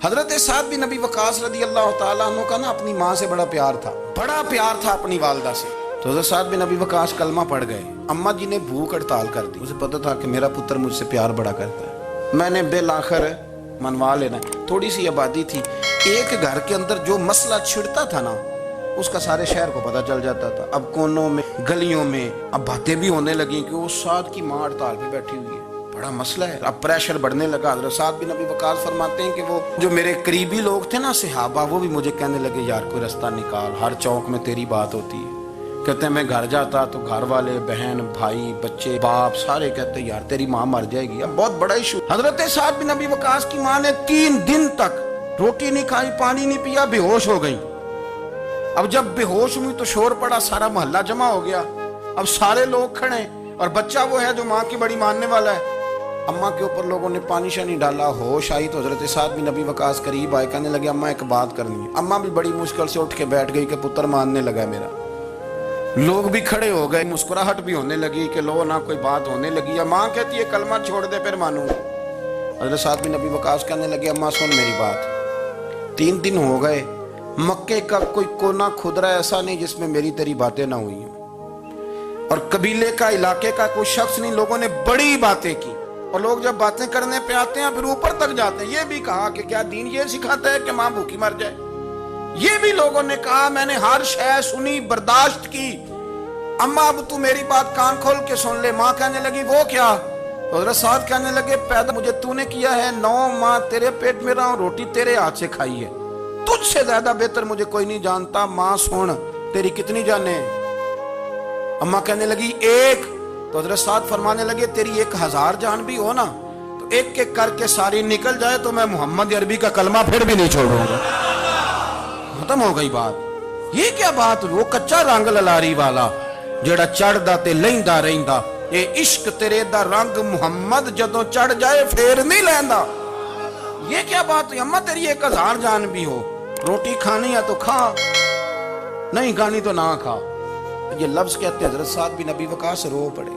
حضرت سعد بن نبی وقاص رضی اللہ تعالیٰ عنہ کا نا اپنی ماں سے بڑا پیار تھا اپنی والدہ سے. تو حضرت سعد بن نبی وقاص کلمہ پڑھ گئے. اماں جی نے بھوک ہڑتال کر دی. اسے پتہ تھا کہ میرا پتر مجھ سے پیار بڑا کرتا ہے, میں نے بالآخر منوا لینا. تھوڑی سی آبادی تھی, ایک گھر کے اندر جو مسئلہ چھڑتا تھا نا اس کا سارے شہر کو پتہ چل جاتا تھا. اب کونوں میں گلیوں میں اب باتیں بھی ہونے لگیں کہ وہ سعد کی ماں ہڑتال پہ بیٹھی ہوئی ہے, بڑا مسئلہ ہے. اب پریشر بڑھنے لگا. حضرت سعد بن نبی وقاص فرماتے ہیں کہ وہ جو میرے قریبی لوگ تھے نا صحابہ, وہ بھی مجھے کہنے لگے یار کوئی رستہ نکال, ہر چوک میں تیری بات ہوتی ہے. کہتے ہیں میں گھر جاتا تو گھر والے, بہن, بھائی, بچے, باپ سارے کہتے ہیں یار تیری ماں مر جائے گی. اب بہت بڑا ایشو. حضرت سعد بن نبی وقاص کی ماں نے 3 دن تک روٹی نہیں کھائی, پانی نہیں پیا, بے ہوش ہو گئی. اب جب بے ہوش ہوئی تو شور پڑا, سارا محلہ جمع ہو گیا. اب سارے لوگ کھڑے اور بچہ وہ ہے جو ماں کی بڑی ماننے والا ہے. اماں کے اوپر لوگوں نے پانی شانی ڈالا, ہوش آئی تو حضرت سعد بن نبی وقاص قریب آئے, کہنے لگے اماں ایک بات کرنی ہے. اماں بھی بڑی مشکل سے اٹھ کے بیٹھ گئی کہ پتر ماننے لگا ہے میرا. لوگ بھی کھڑے ہو گئے, مسکراہٹ بھی ہونے لگی کہ لو نہ کوئی بات ہونے لگی. ماں کہتی ہے کلمہ چھوڑ دے پھر مانوں. حضرت سعد بن نبی وقاص کہنے لگے اماں سن میری بات, 3 دن ہو گئے, مکے کا کوئی کونا کھدرا ایسا نہیں جس میں میری تیری باتیں نہ ہوئی ہوں, اور قبیلے کا, علاقے کا کوئی شخص نہیں. لوگوں نے بڑی باتیں کی, اور لوگ جب باتیں کرنے پہ آتے ہیں پھر اوپر تک جاتے ہیں. یہ بھی کہا کہ کیا دین یہ سکھاتا ہے کہ ماں بھوکی مر جائے. یہ بھی لوگوں نے کہا, میں نے ہر شے سنی, برداشت کی, اماں اب تو میری بات کان کھول کے سن لے. ماں کہنے لگی وہ کیا؟ حضرت سعد کہنے لگے پیدا مجھے تو نے کیا ہے, 9 ماہ تیرے پیٹ میں رہا ہوں, روٹی تیرے ہاتھ سے کھائی ہے, تجھ سے زیادہ بہتر مجھے کوئی نہیں جانتا. ماں سن تیری کتنی جانیں؟ اماں کہنے لگی 1. تو حضرت سعد فرمانے لگے تیری 1000 جان بھی ہو نا تو ایک ایک کر کے ساری نکل جائے تو میں محمد عربی کا کلمہ پھر بھی نہیں چھوڑوں گا. ختم ہو گئی بات. یہ کیا بات, وہ کچا رنگ للاری والا جڑا چڑھدا تے لیندا رہندا, اے عشق تیرے دا رنگ محمد جدوں چڑھ جائے پھر نہیں لیندا. یہ کیا بات ہوئی, اماں تیری 1000 جان بھی ہو, روٹی کھانی ہے تو کھا, نہیں کھانی تو نہ کھا. یہ لفظ کہتے حضرت سعد بن نبی وقاص رو پڑے.